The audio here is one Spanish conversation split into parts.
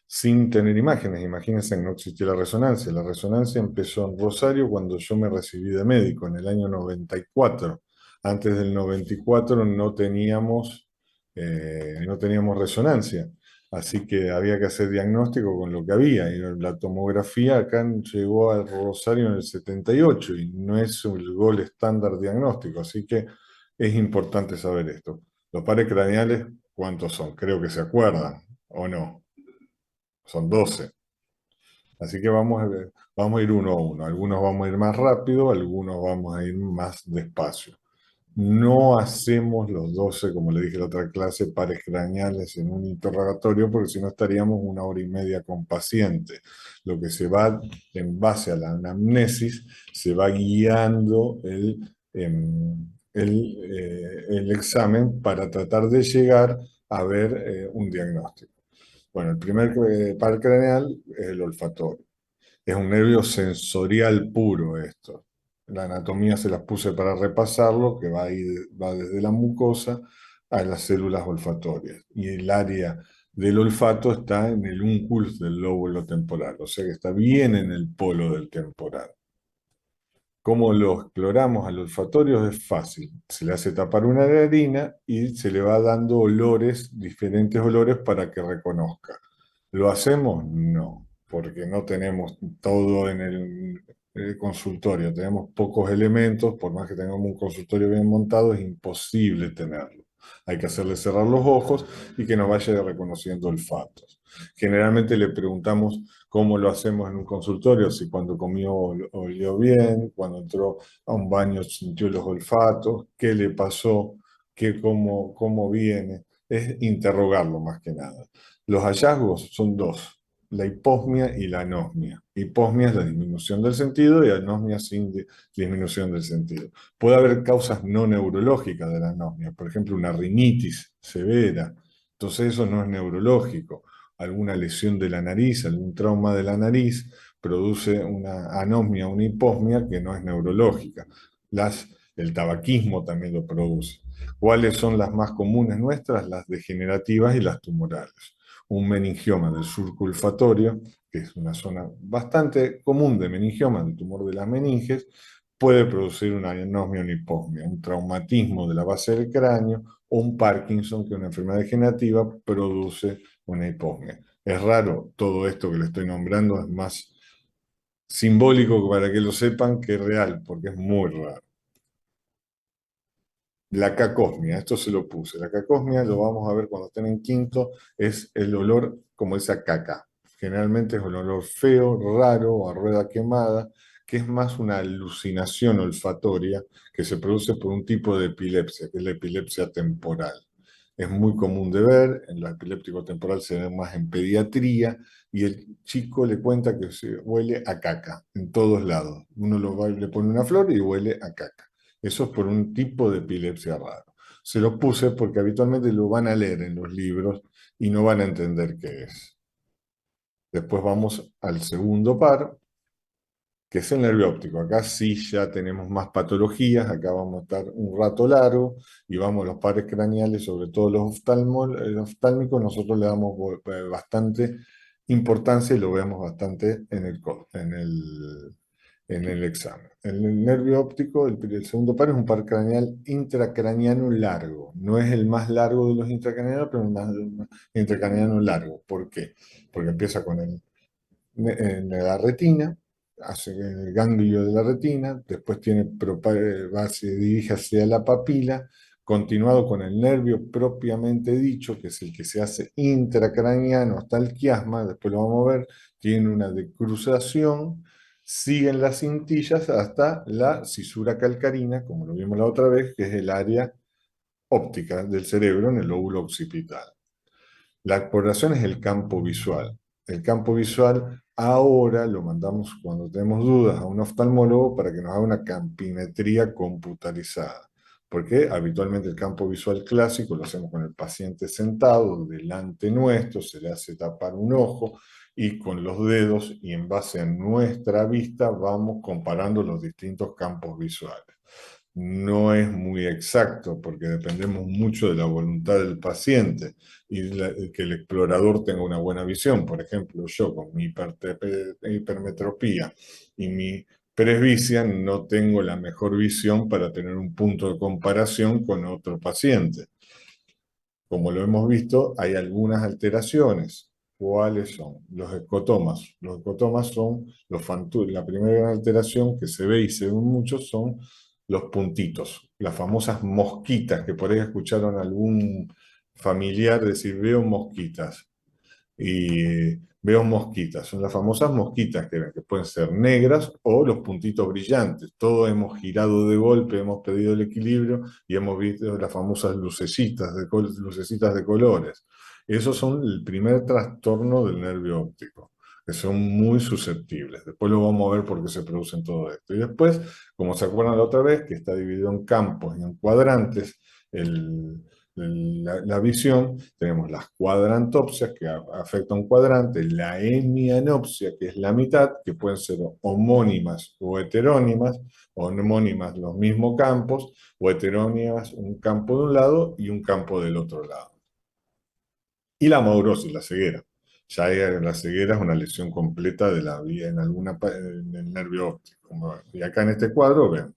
sin tener imágenes. Imagínense, no existía la resonancia. La resonancia empezó en Rosario cuando yo me recibí de médico, en el año 94. Antes del 94 no teníamos resonancia. Así que había que hacer diagnóstico con lo que había. Y la tomografía acá llegó al Rosario en el 78 y no es el gol estándar diagnóstico. Así que es importante saber esto. Los pares craneales, ¿cuántos son? Creo que se acuerdan, ¿o no? Son 12. Así que vamos a ir uno a uno. Algunos vamos a ir más rápido, algunos vamos a ir más despacio. No hacemos los 12, como le dije en la otra clase, pares craneales en un interrogatorio, porque si no estaríamos 1 hora y media con paciente. Lo que se va, en base a la anamnesis, se va guiando el examen para tratar de llegar a ver un diagnóstico. Bueno, el primer par craneal es el olfatorio. Es un nervio sensorial puro esto. La anatomía se las puse para repasarlo, que va desde la mucosa a las células olfatorias. Y el área del olfato está en el únculus del lóbulo temporal, o sea que está bien en el polo del temporal. ¿Cómo lo exploramos al olfatorio? Es fácil. Se le hace tapar una narina y se le va dando olores, diferentes olores para que reconozca. ¿Lo hacemos? No, porque no tenemos todo en el consultorio. Tenemos pocos elementos, por más que tengamos un consultorio bien montado, es imposible tenerlo. Hay que hacerle cerrar los ojos y que nos vaya reconociendo olfatos. Generalmente le preguntamos cómo lo hacemos en un consultorio, si cuando comió olió bien, cuando entró a un baño sintió los olfatos, qué le pasó, cómo viene. Es interrogarlo más que nada. Los hallazgos son dos, la hiposmia y la anosmia. Hiposmia es la disminución del sentido y anosmia sin disminución del sentido. Puede haber causas no neurológicas de la anosmia, por ejemplo, una rinitis severa. Entonces eso no es neurológico. Alguna lesión de la nariz, algún trauma de la nariz produce una anosmia, una hiposmia que no es neurológica. El tabaquismo también lo produce. ¿Cuáles son las más comunes nuestras? Las degenerativas y las tumorales. Un meningioma del surco olfatorio, que es una zona bastante común de meningioma, del tumor de las meninges, puede producir una anosmia o una hiposmia. Un traumatismo de la base del cráneo o un Parkinson, que es una enfermedad degenerativa, produce una hiposmia. Es raro, todo esto que le estoy nombrando es más simbólico para que lo sepan que real, porque es muy raro. La cacosmia, esto se lo puse. La cacosmia, lo vamos a ver cuando estén en quinto, es el olor como esa caca. Generalmente es un olor feo, raro, a rueda quemada, que es más una alucinación olfatoria que se produce por un tipo de epilepsia, que es la epilepsia temporal. Es muy común de ver, en la epiléptico temporal se ve más en pediatría, y el chico le cuenta que se huele a caca en todos lados. Uno le pone una flor y huele a caca. Eso es por un tipo de epilepsia raro. Se lo puse porque habitualmente lo van a leer en los libros y no van a entender qué es. Después vamos al segundo par, que es el nervio óptico. Acá sí ya tenemos más patologías, acá vamos a estar un rato largo y vamos a los pares craneales, sobre todo los oftálmicos, nosotros le damos bastante importancia y lo vemos bastante en el examen. El nervio óptico, el segundo par es un par craneal intracraniano largo. No es el más largo de los intracraneanos, pero el más intracraniano largo. ¿Por qué? Porque empieza en la retina, hace el ganglio de la retina, después se dirige hacia la papila, continuado con el nervio propiamente dicho, que es el que se hace intracraniano hasta el quiasma, después lo vamos a ver, tiene una decruzación, siguen las cintillas hasta la cisura calcarina, como lo vimos la otra vez, que es el área óptica del cerebro en el lóbulo occipital. La exploración es el campo visual. El campo visual ahora lo mandamos cuando tenemos dudas a un oftalmólogo para que nos haga una campimetría computarizada. Porque habitualmente el campo visual clásico lo hacemos con el paciente sentado delante nuestro, se le hace tapar un ojo y con los dedos y en base a nuestra vista vamos comparando los distintos campos visuales. no es muy exacto porque dependemos mucho de la voluntad del paciente y que el explorador tenga una buena visión. Por ejemplo, yo con mi hipermetropía y mi presbicia no tengo la mejor visión para tener un punto de comparación con otro paciente. Como lo hemos visto, hay algunas alteraciones. ¿Cuáles son? Los escotomas. Los escotomas son la primera gran alteración que se ve y se ven muchos son los puntitos, las famosas mosquitas, que por ahí escucharon algún familiar decir, veo mosquitas y veo mosquitas. Son las famosas mosquitas que pueden ser negras o los puntitos brillantes. Todos hemos girado de golpe, hemos pedido el equilibrio y hemos visto las famosas lucecitas de colores. Esos son el primer trastorno del nervio óptico, que son muy susceptibles. Después lo vamos a ver por qué se producen todo esto. Y después, como se acuerdan la otra vez, que está dividido en campos y en cuadrantes, el, la visión, tenemos las cuadrantopsias que afectan un cuadrante, la hemianopsia, que es la mitad, que pueden ser homónimas o heterónimas, homónimas los mismos campos, o heterónimas un campo de un lado y un campo del otro lado. Y la amaurosis, la ceguera. Ya la ceguera es una lesión completa de la vía en el nervio óptico. Y acá en este cuadro ven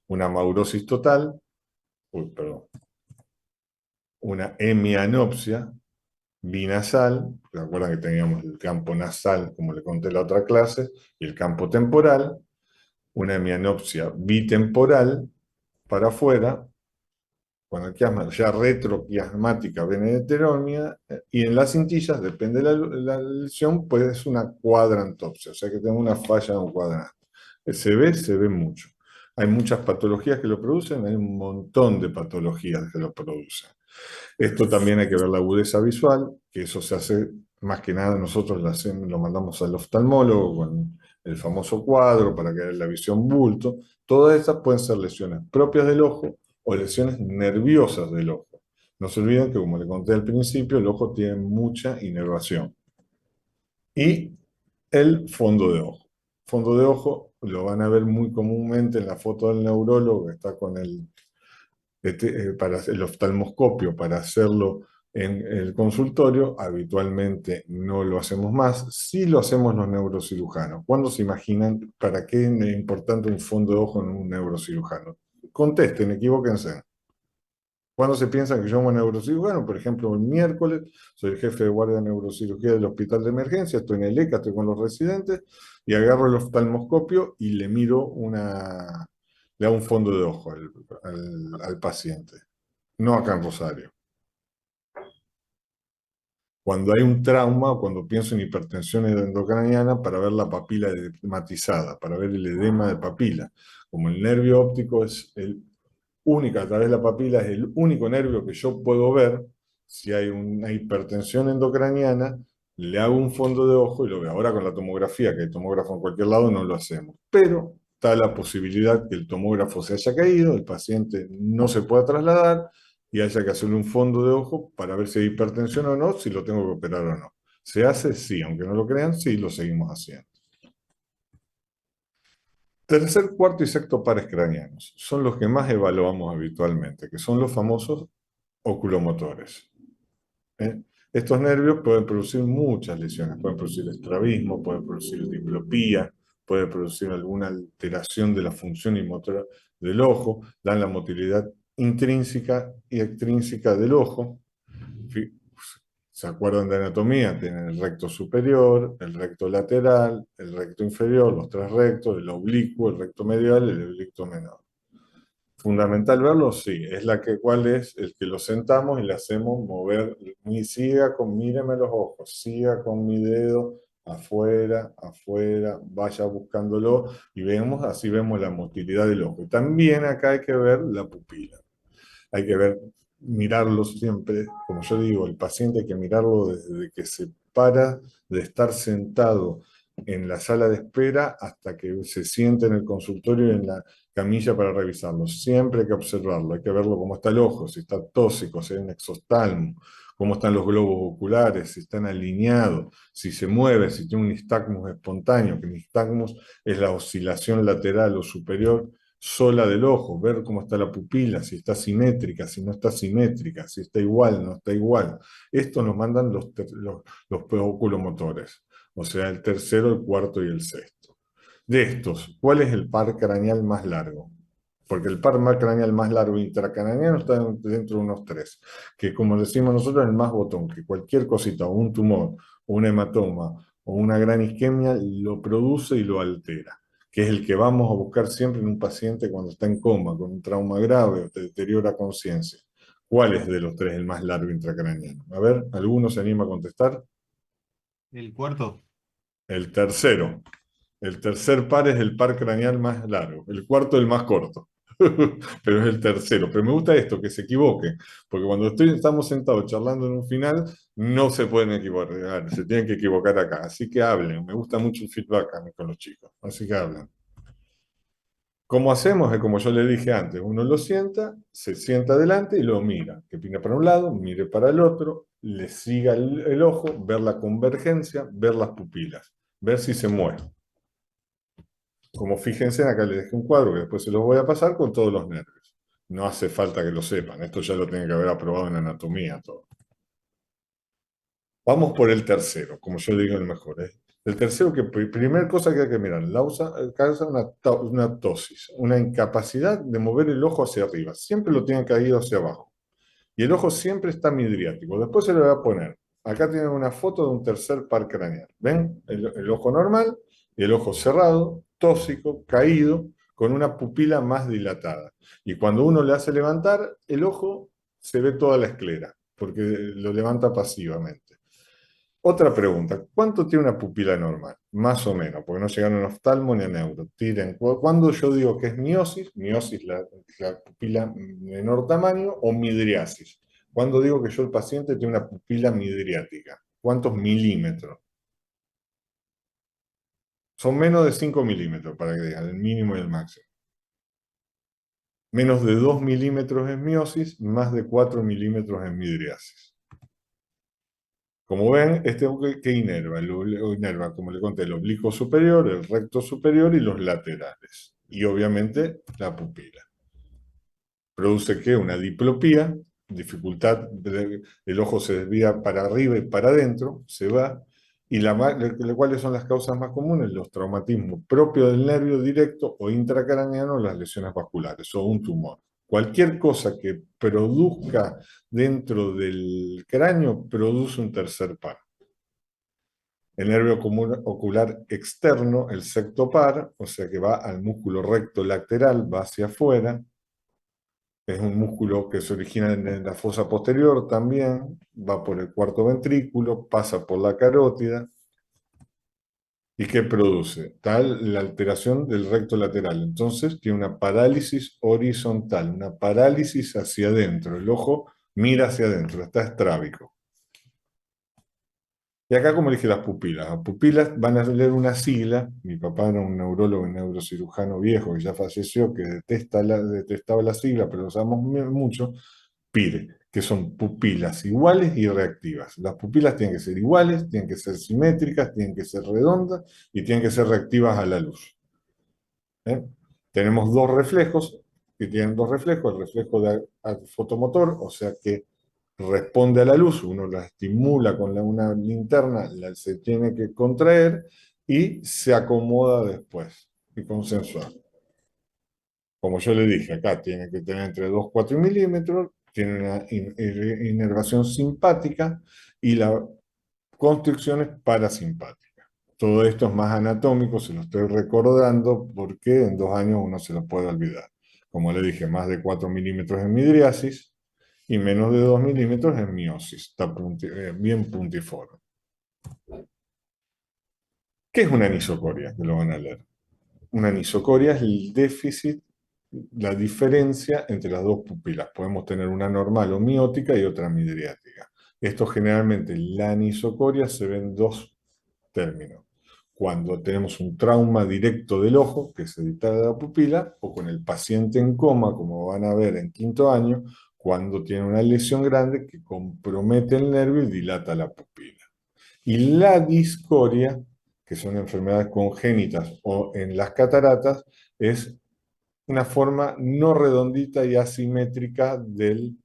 una amaurosis total, perdón, una hemianopsia binasal, recuerdan que teníamos el campo nasal, como le conté en la otra clase, y el campo temporal, una hemianopsia bitemporal para afuera, con el quiasma ya retroquiasmática veneteronia, y en las cintillas, depende de la lesión, pues es una cuadrantopsia, o sea que tenemos una falla en un cuadrante. Se ve mucho. Hay muchas patologías que lo producen, hay un montón de patologías que lo producen. Esto también hay que ver la agudeza visual, que eso se hace más que nada, nosotros lo mandamos al oftalmólogo con el famoso cuadro para que haya la visión bulto. Todas estas pueden ser lesiones propias del ojo o lesiones nerviosas del ojo. No se olviden que, como le conté al principio, el ojo tiene mucha inervación. Y el fondo de ojo. Fondo de ojo lo van a ver muy comúnmente en la foto del neurólogo, que está con para el oftalmoscopio, para hacerlo en el consultorio, habitualmente no lo hacemos más, sí lo hacemos los neurocirujanos. ¿Cuándo se imaginan para qué es importante un fondo de ojo en un neurocirujano? Contesten, equivóquense. ¿Cuándo se piensan que yo llamo neurocirujano? Por ejemplo, el miércoles soy el jefe de guardia de neurocirugía del hospital de emergencia, estoy en el ECA, estoy con los residentes y agarro el oftalmoscopio y le hago un fondo de ojo al paciente. No acá en Rosario. Cuando hay un trauma o cuando pienso en hipertensión endocraniana para ver la papila edematizada, para ver el edema de papila. Como el nervio óptico es el único, a través de la papila es el único nervio que yo puedo ver, si hay una hipertensión endocraniana, le hago un fondo de ojo y lo veo. Ahora con la tomografía, que hay tomógrafo en cualquier lado, no lo hacemos. Pero está la posibilidad que el tomógrafo se haya caído, el paciente no se pueda trasladar y haya que hacerle un fondo de ojo para ver si hay hipertensión o no, si lo tengo que operar o no. ¿Se hace? Sí, aunque no lo crean, sí, lo seguimos haciendo. Tercer, cuarto y sexto pares craneanos son los que más evaluamos habitualmente, que son los famosos oculomotores. ¿Eh? Estos nervios pueden producir muchas lesiones, pueden producir estrabismo, pueden producir diplopía, pueden producir alguna alteración de la función y motora del ojo, dan la motilidad intrínseca y extrínseca del ojo. ¿Se acuerdan de anatomía? Tienen el recto superior, el recto lateral, el recto inferior, los tres rectos, el oblicuo, el recto medial y el oblicuo menor. Fundamental verlo, sí, es cuál es el que lo sentamos y le hacemos mover, míreme los ojos, siga con mi dedo afuera, afuera, vaya buscándolo y así vemos la motilidad del ojo. Y también acá hay que ver la pupila. Hay que mirarlo siempre, como yo digo, el paciente hay que mirarlo desde que se para de estar sentado en la sala de espera hasta que se siente en el consultorio y en la camilla para revisarlo. Siempre hay que observarlo, hay que verlo cómo está el ojo, si está tóxico, si hay un exoftalmo, cómo están los globos oculares, si están alineados, si se mueve, si tiene un nistagmus espontáneo, que el nistagmus es la oscilación lateral o superior sola del ojo, ver cómo está la pupila, si está simétrica, si no está simétrica, si está igual, no está igual. Esto nos mandan los oculomotores, o sea, el tercero, el cuarto y el sexto. De estos, ¿cuál es el par craneal más largo? Porque el par más craneal más largo intracraneano está dentro de unos tres, que como decimos nosotros, es el más botón, que cualquier cosita, o un tumor, o un hematoma, o una gran isquemia, lo produce y lo altera, que es el que vamos a buscar siempre en un paciente cuando está en coma, con un trauma grave o te deteriora conciencia. ¿Cuál es de los tres el más largo intracraneano? A ver, ¿alguno se anima a contestar? El cuarto. El tercero. El tercer par es el par craneal más largo, el cuarto el más corto, pero es el tercero. Pero me gusta esto, que se equivoquen, porque cuando estamos sentados charlando en un final, no se pueden equivocar, se tienen que equivocar acá. Así que hablen, me gusta mucho el feedback a mí con los chicos, así que hablen. ¿Cómo hacemos? Es como yo le dije antes, uno lo sienta, se sienta adelante y lo mira, que mire para un lado, mire para el otro, le siga el ojo, ver la convergencia, ver las pupilas, ver si se mueve. Como fíjense, acá les dejé un cuadro que después se los voy a pasar con todos los nervios. No hace falta que lo sepan, esto ya lo tienen que haber aprobado en anatomía todo. Vamos por el tercero, como yo digo, el mejor. El tercero, que primera cosa que hay que mirar, causa una ptosis, una incapacidad de mover el ojo hacia arriba. Siempre lo tienen caído hacia abajo. Y el ojo siempre está midriático. Después se lo voy a poner. Acá tienen una foto de un tercer par craneal. ¿Ven? El ojo normal y el ojo cerrado, tóxico, caído, con una pupila más dilatada. Y cuando uno le hace levantar, el ojo se ve toda la esclera, porque lo levanta pasivamente. Otra pregunta, ¿cuánto tiene una pupila normal? Más o menos, porque no llegaron a oftalmo ni a neuro. Tiren, ¿cuándo yo digo que es miosis? Miosis, la pupila menor tamaño, o midriasis. ¿Cuándo digo que yo el paciente tiene una pupila midriática? ¿Cuántos milímetros? Son menos de 5 milímetros, para que digan, el mínimo y el máximo. Menos de 2 milímetros en miosis, más de 4 milímetros en midriasis. Como ven, este que inerva, inerva, como le conté, el oblicuo superior, el recto superior y los laterales. Y obviamente la pupila. Produce que una diplopía, dificultad, el ojo se desvía para arriba y para adentro, se va. ¿Y cuáles son las causas más comunes? Los traumatismos propios del nervio directo o intracraneano, las lesiones vasculares o un tumor. Cualquier cosa que produzca dentro del cráneo produce un tercer par. El nervio ocular externo, el sexto par, o sea que va al músculo recto lateral, va hacia afuera. Es un músculo que se origina en la fosa posterior también, va por el cuarto ventrículo, pasa por la carótida. ¿Y qué produce? Tal la alteración del recto lateral. Entonces tiene una parálisis horizontal, una parálisis hacia adentro. El ojo mira hacia adentro, está estrábico. Y acá, como dije, las pupilas van a leer una sigla. Mi papá era un neurólogo y neurocirujano viejo que ya falleció, que detestaba la sigla, pero lo usamos mucho. PIRE, que son pupilas iguales y reactivas. Las pupilas tienen que ser iguales, tienen que ser simétricas, tienen que ser redondas y tienen que ser reactivas a la luz. ¿Eh? Tenemos dos reflejos, que tienen dos reflejos, el reflejo fotomotor, o sea que responde a la luz, uno la estimula con una linterna, se tiene que contraer y se acomoda después y consensuar. Como yo le dije, acá tiene que tener entre 2 4 milímetros, tiene una inervación simpática y la constricción es parasimpática. Todo esto es más anatómico, se lo estoy recordando porque en 2 años uno se lo puede olvidar. Como le dije, más de 4 milímetros en midriasis y menos de 2 milímetros en miosis. Está bien puntiforme. ¿Qué es una anisocoria? Que lo van a leer. Una anisocoria es el déficit, la diferencia entre las dos pupilas. Podemos tener una normal o miótica y otra midriática. Esto generalmente, la anisocoria se ve en dos términos. Cuando tenemos un trauma directo del ojo, que se distrae de la pupila, o con el paciente en coma, como van a ver en quinto año, cuando tiene una lesión grande que compromete el nervio y dilata la pupila. Y la discoria, que son enfermedades congénitas o en las cataratas, es una forma no redondita y asimétrica del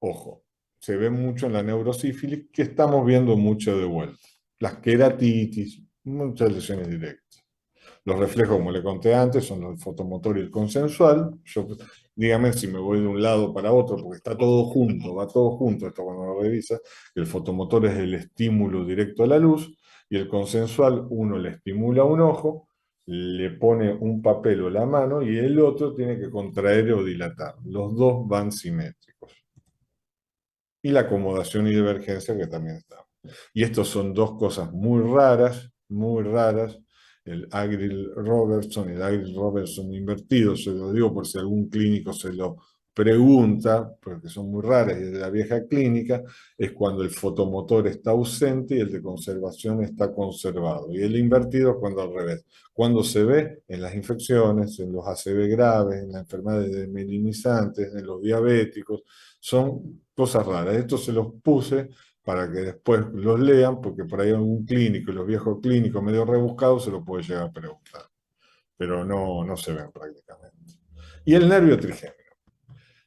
ojo. Se ve mucho en la neurosífilis, que estamos viendo mucho de vuelta. Las queratitis, muchas lesiones directas. Los reflejos, como le conté antes, son el fotomotor y el consensual. Yo, dígame si me voy de un lado para otro, porque está todo junto, va todo junto, esto cuando lo revisa. El fotomotor es el estímulo directo a la luz, y el consensual, uno le estimula un ojo, le pone un papel o la mano, y el otro tiene que contraer o dilatar. Los dos van simétricos. Y la acomodación y divergencia que también está. Y estos son dos cosas muy raras. El Agril-Robertson y el Agril-Robertson invertido, se lo digo por si algún clínico se lo pregunta, porque son muy raras y es de la vieja clínica, es cuando el fotomotor está ausente y el de conservación está conservado. Y el invertido es cuando al revés. Cuando se ve en las infecciones, en los ACV graves, en las enfermedades desmelinizantes, en los diabéticos, son cosas raras. Esto se los puse para que después los lean, porque por ahí algún clínico, y los viejos clínicos medio rebuscados, se lo puede llegar a preguntar. Pero no se ven prácticamente. Y el nervio trigémino.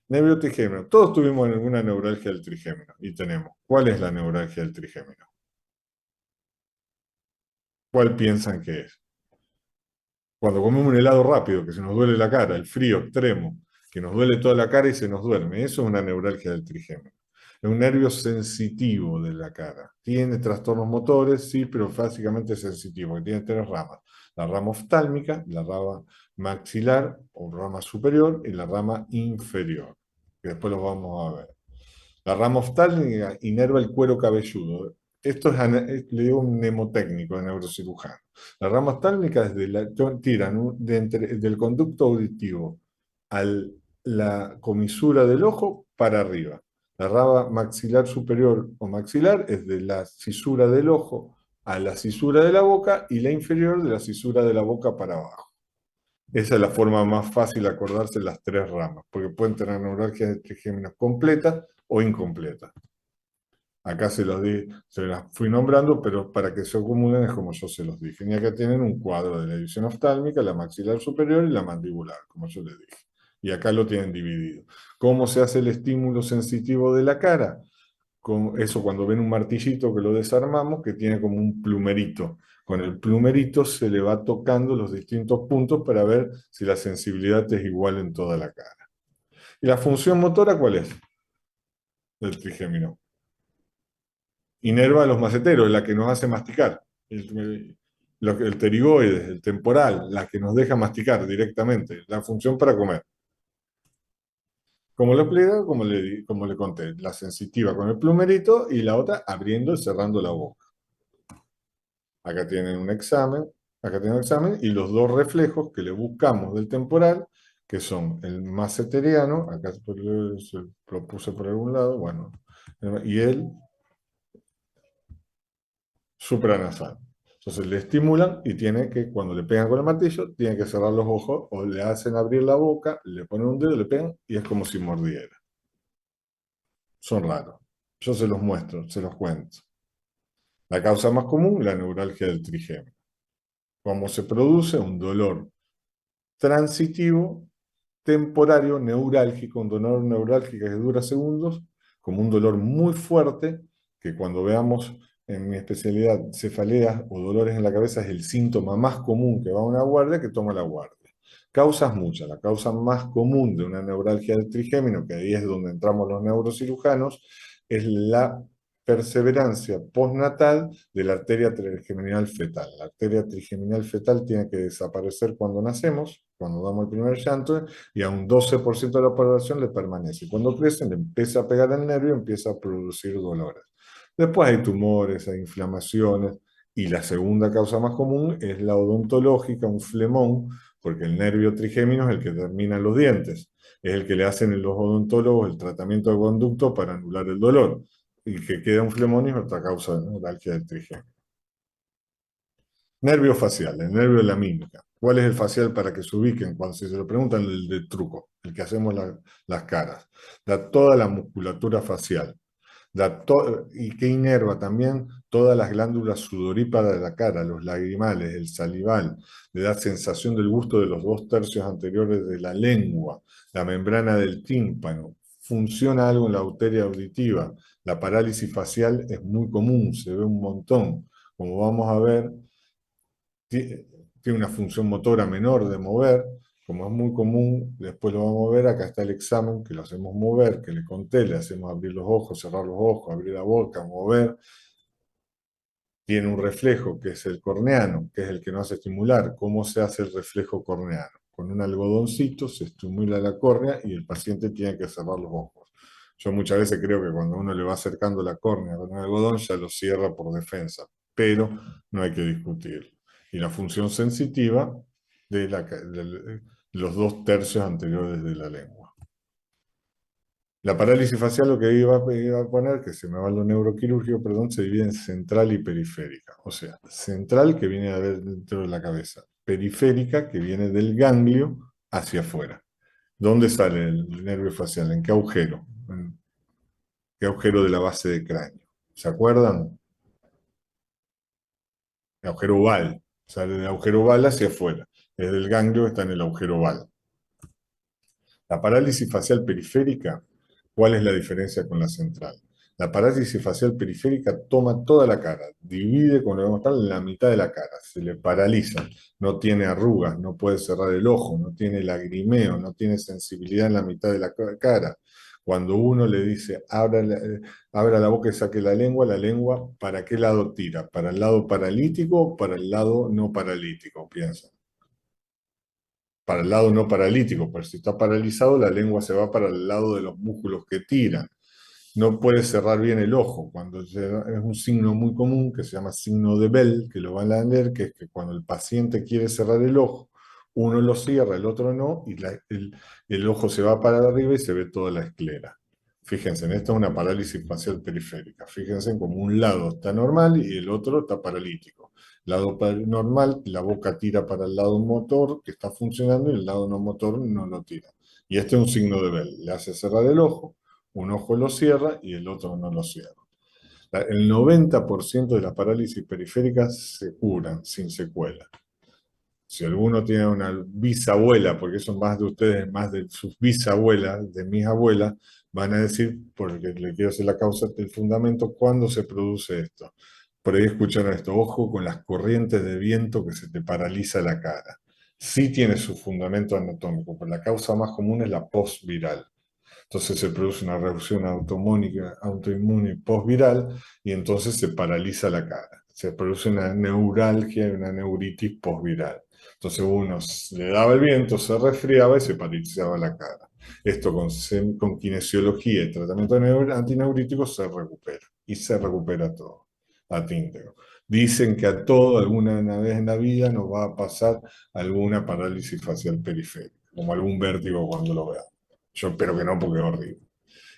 Nervio trigémino. Todos tuvimos alguna neuralgia del trigémino y tenemos. ¿Cuál es la neuralgia del trigémino? ¿Cuál piensan que es? Cuando comemos un helado rápido, que se nos duele la cara, el frío extremo, que nos duele toda la cara y se nos duerme. Eso es una neuralgia del trigémino. Es un nervio sensitivo de la cara. Tiene trastornos motores, sí, pero básicamente es sensitivo, que tiene tres ramas. La rama oftálmica, la rama maxilar o rama superior y la rama inferior, que después los vamos a ver. La rama oftálmica inerva el cuero cabelludo. Esto le digo un mnemotécnico de neurocirujano. La rama oftálmica es tiran del conducto auditivo a la comisura del ojo para arriba. La rama maxilar superior o maxilar es de la cisura del ojo a la cisura de la boca, y la inferior de la cisura de la boca para abajo. Esa es la forma más fácil de acordarse de las tres ramas, porque pueden tener neuralgias de trigéminos completas o incompletas. Acá se las fui nombrando, pero para que se acumulen es como yo se los dije. Y acá tienen un cuadro de la división oftálmica, la maxilar superior y la mandibular, como yo les dije. Y acá lo tienen dividido. ¿Cómo se hace el estímulo sensitivo de la cara? Con eso, cuando ven un martillito que lo desarmamos, que tiene como un plumerito. Con el plumerito se le va tocando los distintos puntos para ver si la sensibilidad es igual en toda la cara. ¿Y la función motora cuál es? Del trigémino. Inerva a los maceteros, la que nos hace masticar. El pterigoides, el temporal, la que nos deja masticar directamente. La función para comer. Como lo explico, como le conté, la sensitiva con el plumerito y la otra abriendo y cerrando la boca. Acá tienen un examen, acá tienen un examen y los dos reflejos que le buscamos del temporal, que son el maceteriano, acá se lo puse por algún lado, bueno, y el supranasal. Entonces le estimulan y tiene que, cuando le pegan con el martillo, tiene que cerrar los ojos o le hacen abrir la boca, le ponen un dedo, le pegan y es como si mordiera. Son raros. Yo se los muestro, se los cuento. La causa más común, la neuralgia del trigémino. ¿Cómo se produce? Un dolor transitivo, temporario, neurálgico, un dolor neurálgico que dura segundos, como un dolor muy fuerte, que cuando veamos en mi especialidad cefaleas o dolores en la cabeza es el síntoma más común que va a una guardia, que toma la guardia. Causas muchas. La causa más común de una neuralgia del trigémino, que ahí es donde entramos los neurocirujanos, es la perseverancia postnatal de la arteria trigeminal fetal. La arteria trigeminal fetal tiene que desaparecer cuando nacemos, cuando damos el primer llanto, y a un 12% de la población le permanece. Cuando crece, le empieza a pegar el nervio y empieza a producir dolores. Después hay tumores, hay inflamaciones, y la segunda causa más común es la odontológica, un flemón, porque el nervio trigémino es el que termina en los dientes, es el que le hacen los odontólogos el tratamiento de conducto para anular el dolor, y que queda un flemón es otra causa de neuralgia del trigémino. Nervio facial, el nervio de la mímica. ¿Cuál es el facial para que se ubiquen? Cuando si se lo preguntan, el de truco, el que hacemos las caras. Da toda la musculatura facial. y que inerva también todas las glándulas sudoríparas de la cara, los lagrimales, el salival, le da sensación del gusto de los dos tercios anteriores de la lengua, la membrana del tímpano, funciona algo en la arteria auditiva, la parálisis facial es muy común, se ve un montón, como vamos a ver, tiene una función motora menor de mover, como es muy común, después lo vamos a ver, acá está el examen, que lo hacemos mover, que le conté, le hacemos abrir los ojos, cerrar los ojos, abrir la boca, mover, tiene un reflejo que es el corneano, que es el que nos hace estimular. ¿Cómo se hace el reflejo corneano? Con un algodoncito se estimula la córnea y el paciente tiene que cerrar los ojos. Yo muchas veces creo que cuando uno le va acercando la córnea con un algodón ya lo cierra por defensa, pero no hay que discutirlo. Y la función sensitiva de los dos tercios anteriores de la lengua. La parálisis facial, lo que iba a poner, que se me va lo neuroquirúrgico, perdón, se divide en central y periférica. O sea, central, que viene dentro de la cabeza, periférica, que viene del ganglio hacia afuera. ¿Dónde sale el nervio facial? ¿En qué agujero? ¿En qué agujero de la base de cráneo? ¿Se acuerdan? El agujero oval. Sale del agujero oval hacia afuera. Es del ganglio, está en el agujero oval. La parálisis facial periférica, ¿cuál es la diferencia con la central? La parálisis facial periférica toma toda la cara, divide, como lo vemos en la mitad de la cara, se le paraliza, no tiene arrugas, no puede cerrar el ojo, no tiene lagrimeo, no tiene sensibilidad en la mitad de la cara. Cuando uno le dice, abra la boca y saque la lengua, ¿para qué lado tira? ¿Para el lado paralítico o para el lado no paralítico? Piensa para el lado no paralítico, pero si está paralizado, la lengua se va para el lado de los músculos que tiran. No puede cerrar bien el ojo. Es un signo muy común que se llama signo de Bell, que lo van a leer, que es que cuando el paciente quiere cerrar el ojo, uno lo cierra, el otro no, y el ojo se va para arriba y se ve toda la esclera. Fíjense, en esta es una parálisis facial periférica. Fíjense en como un lado está normal y el otro está paralítico. Lado normal, la boca tira para el lado motor que está funcionando y el lado no motor no lo tira. Y este es un signo de Bell. Le hace cerrar el ojo, un ojo lo cierra y el otro no lo cierra. El 90% de las parálisis periféricas se curan sin secuela. Si alguno tiene una bisabuela, porque son más de ustedes, más de sus bisabuelas, de mis abuelas, van a decir, porque le quiero hacer la causa del fundamento, ¿cuándo se produce esto? Por ahí escucharon esto, ojo con las corrientes de viento que se te paraliza la cara. Sí tiene su fundamento anatómico, pero la causa más común es la postviral. Entonces se produce una reacción autoinmune postviral y entonces se paraliza la cara. Se produce una neuralgia y una neuritis postviral. Entonces uno le daba el viento, se resfriaba y se paralizaba la cara. Esto con kinesiología y tratamiento antineurítico se recupera y se recupera todo a ti íntegro. Dicen que a todo alguna vez en la vida nos va a pasar alguna parálisis facial periférica, como algún vértigo cuando lo veamos. Yo espero que no, porque es horrible.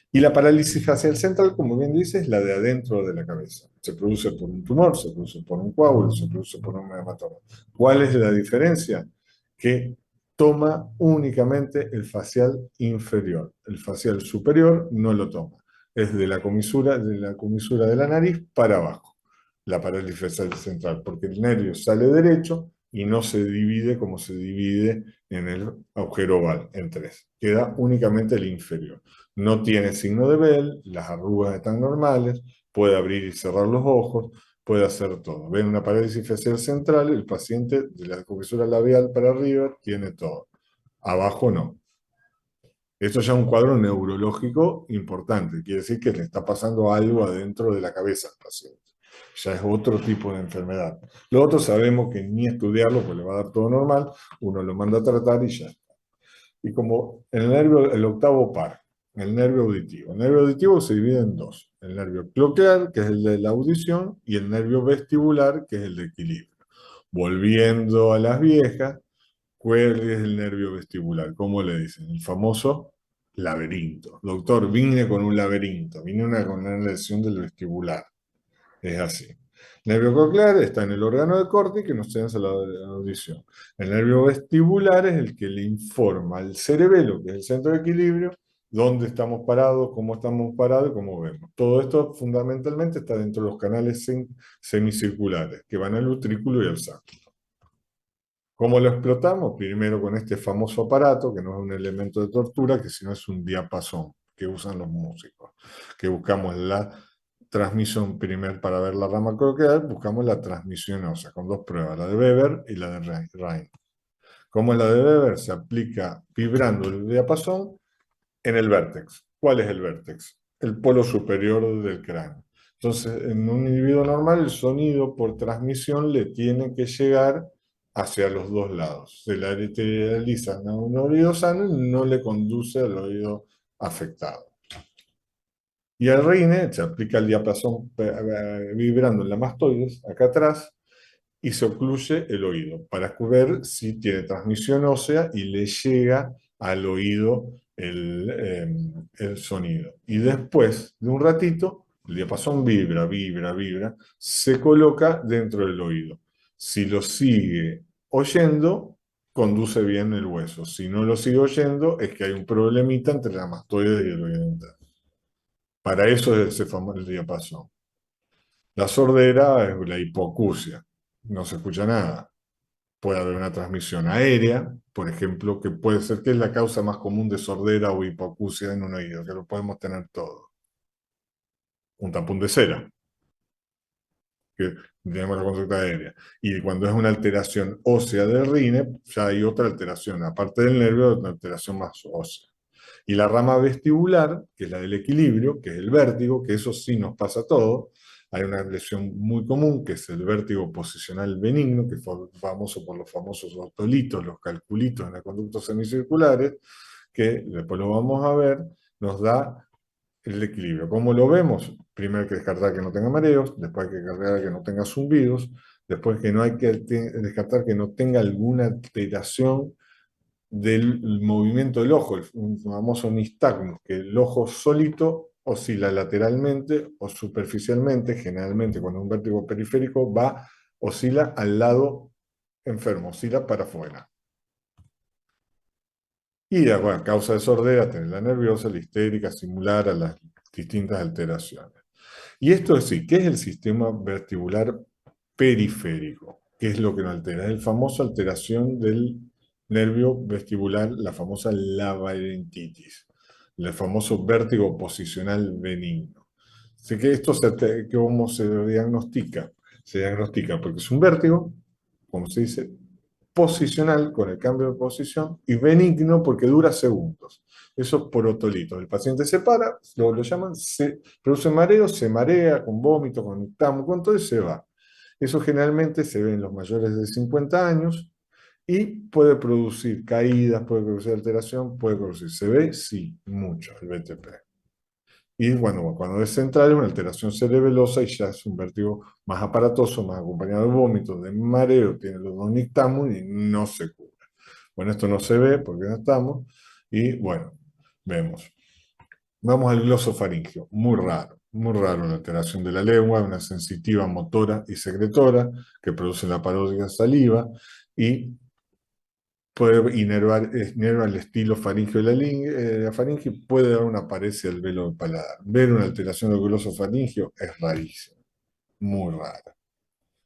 Y la parálisis facial central, como bien dice, es la de adentro de la cabeza. Se produce por un tumor, se produce por un coágulo, se produce por un hematoma. ¿Cuál es la diferencia? Que toma únicamente el facial inferior. El facial superior no lo toma. Es de la comisura de la nariz para abajo, la parálisis facial central, porque el nervio sale derecho y no se divide como se divide en el agujero oval, en tres. Queda únicamente el inferior. No tiene signo de Bell, las arrugas están normales, puede abrir y cerrar los ojos, puede hacer todo. Ven una parálisis facial central, el paciente de la comisura labial para arriba tiene todo. Abajo no. Esto ya es un cuadro neurológico importante, quiere decir que le está pasando algo adentro de la cabeza al paciente. Ya es otro tipo de enfermedad. Lo otro sabemos que ni estudiarlo, pues le va a dar todo normal, uno lo manda a tratar y ya está. Y como el octavo par, el nervio auditivo. El nervio auditivo se divide en dos. El nervio coclear, que es el de la audición, y el nervio vestibular, que es el de equilibrio. Volviendo a las viejas, ¿cuál es el nervio vestibular? ¿Cómo le dicen? El famoso laberinto. Doctor, vine con un laberinto, con una lesión del vestibular. Es así. El nervio coclear está en el órgano de Corti que nos sensa la audición. El nervio vestibular es el que le informa al cerebelo, que es el centro de equilibrio, dónde estamos parados, y cómo vemos. Todo esto fundamentalmente está dentro de los canales semicirculares que van al utrículo y al saco. ¿Cómo lo explotamos? Primero con este famoso aparato, que no es un elemento de tortura, que sino es un diapasón que usan los músicos, que buscamos la transmisión primero para ver la rama craneal, buscamos la transmisión ósea con dos pruebas, la de Weber y la de Rhine. ¿Cómo es la de Weber? Se aplica vibrando el diapasón en el vértex. ¿Cuál es el vértex? El polo superior del cráneo. Entonces, en un individuo normal, el sonido por transmisión le tiene que llegar hacia los dos lados. Se le arterializa a un oído sano y no le conduce al oído afectado. Y al reine se aplica el diapasón vibrando en la mastoides, acá atrás, y se ocluye el oído para ver si tiene transmisión ósea y le llega al oído el sonido. Y después de un ratito, el diapasón vibra, se coloca dentro del oído. Si lo sigue oyendo, conduce bien el hueso. Si no lo sigue oyendo, es que hay un problemita entre la mastoide y el oído interno. Para eso es ese famoso diapasón. La sordera es la hipoacusia, no se escucha nada. Puede haber una transmisión aérea, por ejemplo, que puede ser que es la causa más común de sordera o hipoacusia en un oído, que lo podemos tener todo. Un tapón de cera, que tenemos la conducta aérea. Y cuando es una alteración ósea del rine, ya hay otra alteración, aparte del nervio, una alteración más ósea. Y la rama vestibular, que es la del equilibrio, que es el vértigo, que eso sí nos pasa a todos. Hay una lesión muy común, que es el vértigo posicional benigno, que fue famoso por los famosos otolitos, los calculitos en los conductos semicirculares, que después lo vamos a ver, nos da el equilibrio. ¿Cómo lo vemos? Primero hay que descartar que no tenga mareos, después hay que descartar que no tenga zumbidos, después que no hay que descartar que no tenga alguna alteración del movimiento del ojo, el famoso nistagmus, que el ojo solito oscila lateralmente o superficialmente, generalmente cuando es un vértigo periférico oscila al lado enfermo, oscila para afuera. Y bueno, causa de sordera, tener la nerviosa, la histérica, similar a las distintas alteraciones. Y esto es sí, ¿qué es el sistema vestibular periférico? ¿Qué es lo que nos altera? Es la famosa alteración del nervio vestibular, la famosa labirinthitis, el famoso vértigo posicional benigno. Así que ¿cómo se diagnostica? Se diagnostica porque es un vértigo, como se dice, posicional con el cambio de posición y benigno porque dura segundos. Eso es por otolito. El paciente se para, lo llaman, se produce mareo, se marea con vómito, con tamo, con todo y se va. Eso generalmente se ve en los mayores de 50 años y puede producir caídas, puede producir alteración, puede producir. ¿Se ve? Sí, mucho el BTP. Y bueno, cuando es central es una alteración cerebelosa y ya es un vértigo más aparatoso, más acompañado de vómitos, de mareo, tiene los dos noctámbulos y no se cura. Bueno, esto no se ve porque no estamos. Y bueno, vemos. Vamos al glosofaringio, muy raro la alteración de la lengua, una sensitiva motora y secretora que produce la paródica saliva y puede inervar el estilo faríngeo de la faringe y puede dar una paresia al velo del paladar. Ver una alteración del glosofaringio es rarísimo, muy rara.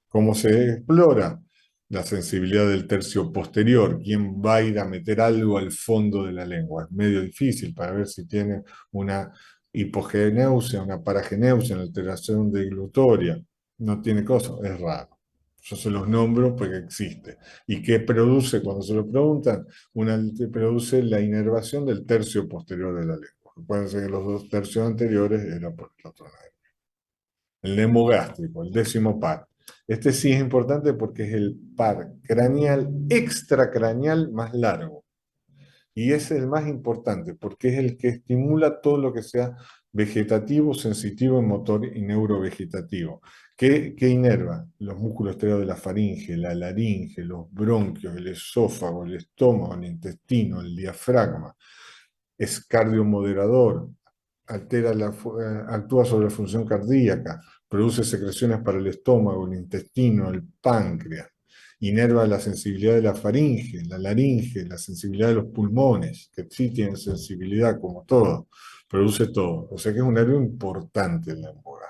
¿Cómo se explora? La sensibilidad del tercio posterior. ¿Quién va a ir a meter algo al fondo de la lengua? Es medio difícil para ver si tiene una hipogeneusia, una parageneusia, una alteración deglutoria. No tiene cosa, es raro. Yo se los nombro porque existe. ¿Y qué produce cuando se lo preguntan? Produce la inervación del tercio posterior de la lengua. Pueden ser que los dos tercios anteriores eran por el otro lado. El nemogástrico, el décimo par. Este sí es importante porque es el par craneal extracraneal más largo. Y es el más importante porque es el que estimula todo lo que sea vegetativo, sensitivo, motor y neurovegetativo. ¿Qué inerva? Los músculos exteriores de la faringe, la laringe, los bronquios, el esófago, el estómago, el intestino, el diafragma. Es cardiomoderador, actúa sobre la función cardíaca, produce secreciones para el estómago, el intestino, el páncreas. inerva la sensibilidad de la faringe, la laringe, la sensibilidad de los pulmones, que sí tienen sensibilidad como todo, produce todo. O sea que es un nervio importante el lenguaje.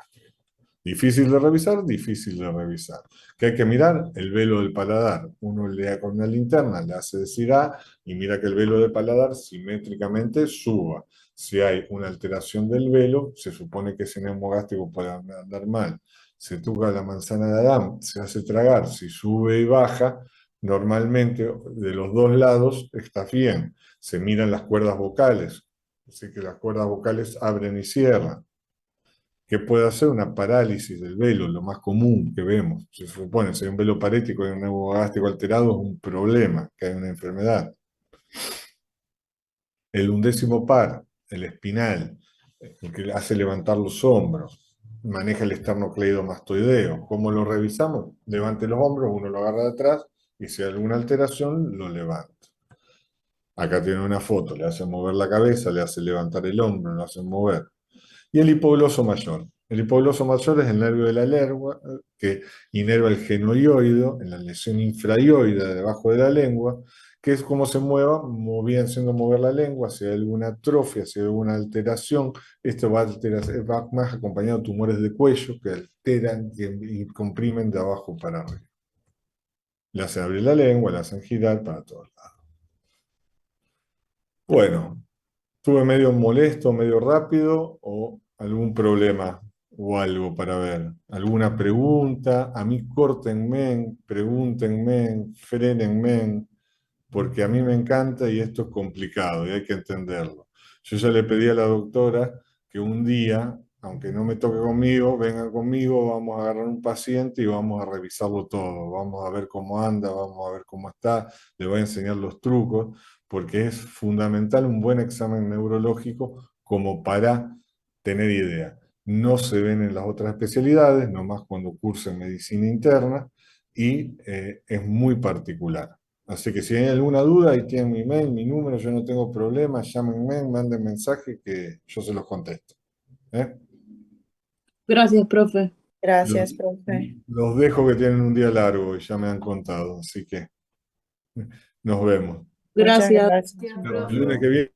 Difícil de revisar, difícil de revisar. ¿Qué hay que mirar? El velo del paladar. Uno le da con una linterna, le hace decir A y mira que el velo del paladar simétricamente suba. Si hay una alteración del velo, se supone que ese neumo gástrico puede andar mal. Se toca la manzana de Adán, se hace tragar. Si sube y baja, normalmente de los dos lados está bien. Se miran las cuerdas vocales, así que las cuerdas vocales abren y cierran. ¿Qué puede hacer? Una parálisis del velo, lo más común que vemos. Se supone, si hay un velo parético y un nervio gástrico alterado, es un problema, que hay una enfermedad. El undécimo par, el espinal, el que hace levantar los hombros, maneja el esternocleidomastoideo. ¿Cómo lo revisamos? Levante los hombros, uno lo agarra de atrás y si hay alguna alteración, lo levanta. Acá tiene una foto, le hace mover la cabeza, le hace levantar el hombro, lo hace mover. Y el hipogloso mayor. El hipogloso mayor es el nervio de la lengua que inerva el genoioido en la lesión infraioide debajo de la lengua, que es como se mueva, haciendo mover la lengua, si hay alguna atrofia, si hay alguna alteración, esto va más acompañado de tumores de cuello que alteran y comprimen de abajo para arriba. Le hacen abrir la lengua, le hacen girar para todos lados. Bueno, ¿estuve medio molesto, medio rápido o algún problema o algo para ver? ¿Alguna pregunta? A mí córtenme, pregúntenme, frénenme, porque a mí me encanta y esto es complicado y hay que entenderlo. Yo ya le pedí a la doctora que un día, aunque no me toque conmigo, vengan conmigo, vamos a agarrar un paciente y vamos a revisarlo todo, vamos a ver cómo anda, vamos a ver cómo está, le voy a enseñar los trucos, porque es fundamental un buen examen neurológico como para tener idea. No se ven en las otras especialidades, nomás cuando cursen medicina interna, y es muy particular. Así que si hay alguna duda, ahí tienen mi mail, mi número, yo no tengo problema, llámenme, manden mensaje que yo se los contesto. ¿Eh? Gracias, profe. Los, Gracias, profe. los dejo que tienen un día largo y ya me han contado, así que nos vemos. Muchas Gracias. gracias. El lunes que viene.